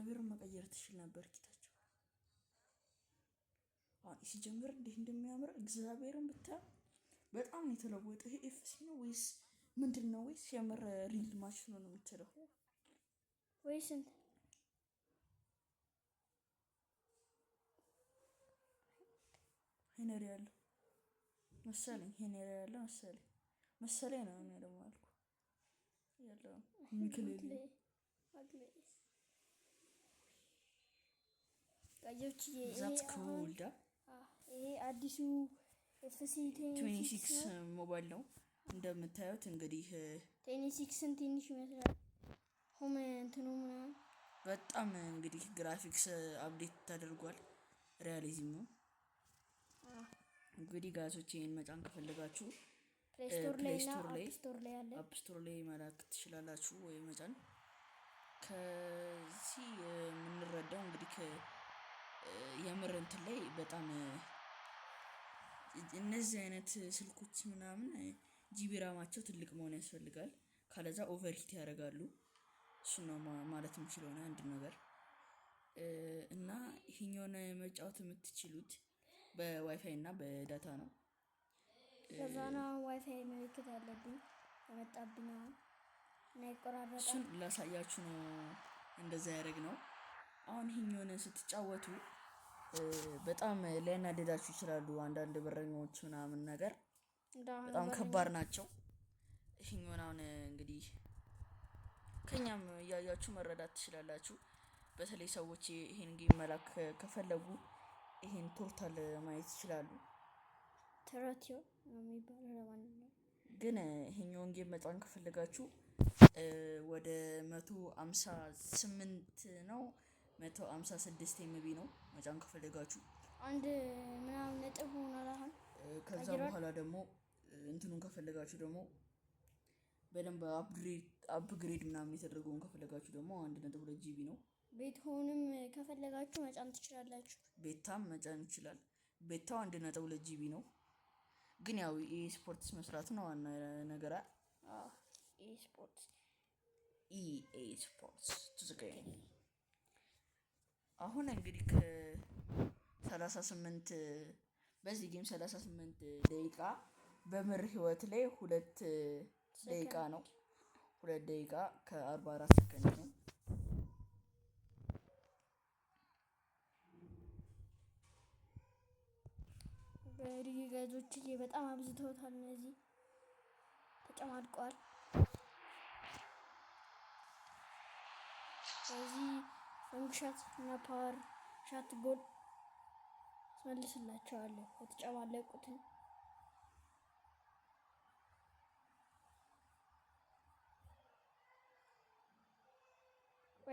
እግዚአብሔርን መቀየር ትችል ነበር ኪታቸው። አሁን ሲጀምር እንዴት እንደሚያምር እግዚአብሔርን ብታይ በጣም ነው የተለወጠው። ይሄ ኤፍሲ ነው ወይስ ምንድን ነው? ወይስ የምር ሪል ማች ነው የምትለው ወይስ ሄነሪ ያለው መሰለኝ። ሄነሪ ያለው መሰለኝ ነው እኔ ደግሞ አልኩ ያለው ሚክሌል ቀዮች ይሄ አዲሱ ኤፍሲ 26 ሞባይል ነው እንደምታዩት። እንግዲህ 26ን ትንሽ ይመስላል። ሆም እንትኑ ምናምን በጣም እንግዲህ ግራፊክስ አፕዴት ተደርጓል። ሪያሊዝም ነው እንግዲህ ጋዞች። ይሄን መጫን ከፈለጋችሁ ፕሌይ ስቶር ላይ አፕ ስቶር ላይ መላክ ትችላላችሁ ወይ መጫን። ከዚህ የምንረዳው እንግዲህ የምር እንትን ላይ በጣም እነዚህ አይነት ስልኮች ምናምን ጂቢ ራማቸው ትልቅ መሆን ያስፈልጋል። ካለዛ ኦቨርሂት ያደርጋሉ። እሱ ነው ማለት የምችለው ነው አንድ ነገር። እና ይሄኛውን መጫወት የምትችሉት በዋይፋይ እና በዳታ ነው። ከዛ ነው ዋይፋይ ምልክት አለብኝ የመጣብኝ እና ይቆራረጣል። እሱን ላሳያችሁ ነው እንደዛ ያደረግነው። አሁን ይሄኛውን ስትጫወቱ በጣም ሊያናደዳችሁ ይችላሉ አንዳንድ በረኞች ምናምን ነገር በጣም ከባድ ናቸው። ይሄኛውን አሁን እንግዲህ ከኛም እያያችሁ መረዳት ትችላላችሁ። በተለይ ሰዎች ይሄን ጌም መላክ ከፈለጉ ይሄን ፖርታል ማየት ይችላሉ። ትራቲዮ ነው የሚባለው ለማንኛውም ግን ይሄኛውን ጌም መጫን ከፈለጋችሁ ወደ 158 ነው 156 ኤምቢ ነው መጫን ከፈለጋችሁ አንድ ምናምን ነጥብ ሆኗል። አሁን ከዛ በኋላ ደግሞ እንትኑን ከፈለጋችሁ ደግሞ በደንብ አፕግሬድ ምናምን የተደረገውን ከፈለጋችሁ ደግሞ 1.2 ጂቢ ነው። ቤታውንም ከፈለጋችሁ መጫን ትችላላችሁ። ቤታም መጫን ይችላል። ቤታው 1.2 ጂቢ ነው። ግን ያው ስፖርትስ መስራት ነው ዋና ነገር። ስፖርትስ ትዝቀኝ። አሁን እንግዲህ ከ38 በዚህ ጌም 38 ደቂቃ በምር ህይወት ላይ 2 ደቂቃ ነው። 2 ደቂቃ ከ44 ሰከንድ ነው። በሪግ ጋዞች በጣም አብዝተውታል። እነዚህ ተጨማድቀዋል። እዚህ ፈንክሻት እና ፓወር ሻት ጎል መልስላቸዋለሁ የተጨማለቁትን።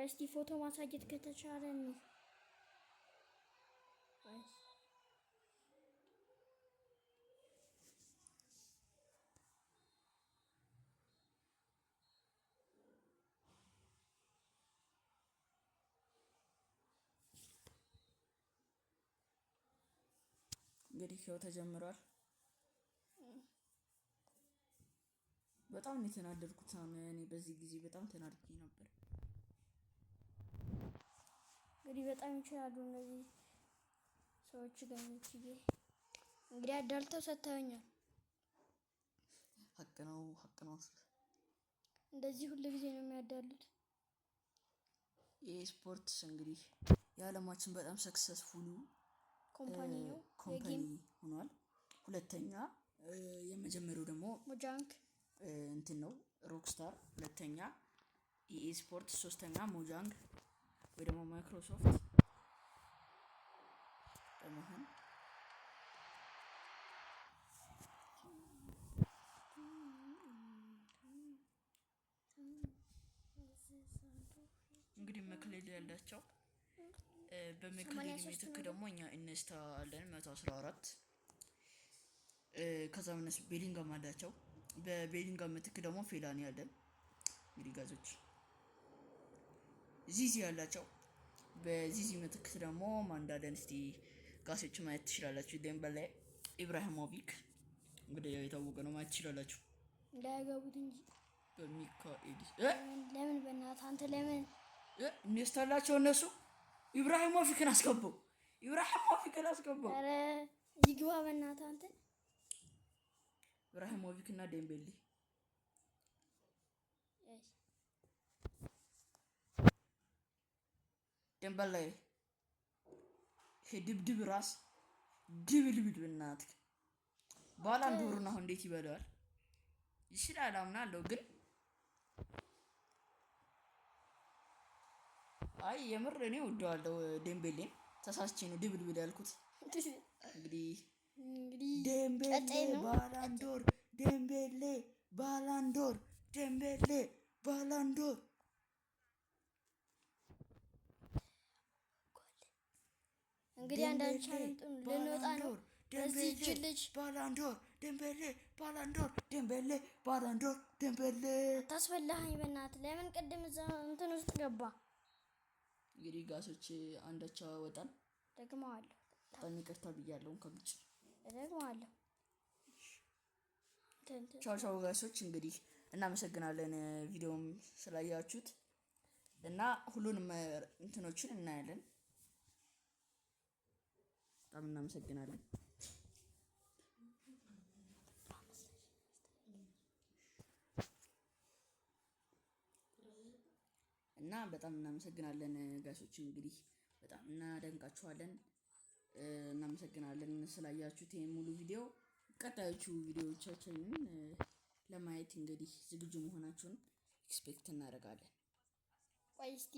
እስቲ ፎቶ ማሳየት ከተቻለ ነው። እንግዲህ ሾው ተጀምሯል። በጣም ነው የተናደድኩት። እኔ በዚህ ጊዜ በጣም ተናድጄ ነበር። እንግዲህ በጣም ይችላሉ እነዚህ ሰዎች ጋኞች እንግዲህ አዳልተው ሰጥተውኛል። ሀቅ ነው። እንደዚህ ሁሉ ጊዜ ነው የሚያዳሉት። የስፖርትስ እንግዲህ የዓለማችን በጣም ሰክሰስፉል ኮምፓኒ ሆኗል። ሁለተኛ የመጀመሪያው ደግሞ ሞጃንግ እንትን ነው ሮክስታር፣ ሁለተኛ ኢኤ ስፖርት፣ ሶስተኛ ሞጃንግ ወይ ደግሞ ማይክሮሶፍት በመሆን እንግዲህ መክሌል ያላቸው በመክሌል ምትክ ደግሞ እኛ ኢንስታ አለን 114 ከዛ ምንስ ቤሊንጋም አላቸው። በቤሊንጋም ምትክ ደግሞ ፌላኒ ያለን እንግዲህ ጋዞች ዚዚ ያላቸው። በዚዚ ምትክ ደግሞ ማንዳለን እስቲ ጋሶች ማየት ትችላላችሁ። ዴምበሌ ኢብራሂሞቪክ እንግዲህ የታወቀ ነው ማየት ትችላላችሁ። እንዳያገቡት እንጂ በሚካኤል ለምን በእናትህ አንተ ለምን እኔስታላቸው እነሱ ኢብራሂሞቪክን አስገባው። ኢብራሂሞቪክን አስገባው። ኧረ ይግባ በእናትህ አንተ። ኢብራሂሞቪክ እና ዴምቤሌ ዴምቤሌ ይሄ ድብድብ ራስ ድብልብል በእናትህ ባላንዶሩን አሁን እንዴት ይበላዋል? ይችላል አምናለሁ ግን አይ የምር እኔ ወደዋለሁ ዴምቤሌን። ተሳስቼ ነው ድብልብል ያልኩት። እንግዲህ ዴምቤሌ ባላንዶር፣ ዴምቤሌ ባላንዶር፣ ዴምቤሌ ባላንዶር። እንግዲህ አንዳንድ ልንወጣ ነው። በዚህ ልጅ ባላንዶር፣ ዴምቤሌ ባላንዶር፣ ዴምቤሌ ባላንዶር፣ ዴምቤሌ ታስፈላኸኝ በእናትህ። ለምን ቅድም እዛ እንትን ውስጥ ገባ? እንግዲህ ጋሶች አንዳቻ ወጣን። ደግመዋለሁ። በጣም ይቅርታ ብያለሁ። ከብጭ ደግመዋለሁ። ቻው ቻው ጋሶች። እንግዲህ እናመሰግናለን ቪዲዮም ስላያችሁት እና ሁሉንም እንትኖችን እናያለን። በጣም እናመሰግናለን እና በጣም እናመሰግናለን ጋሶች። እንግዲህ በጣም እናደንቃችኋለን። እናመሰግናለን ስላያችሁት ይሄን ሙሉ ቪዲዮ። ቀጣዮቹ ቪዲዮዎቻችንን ለማየት እንግዲህ ዝግጁ መሆናችሁን ኤክስፔክት እናደርጋለን። ቆይ እስቲ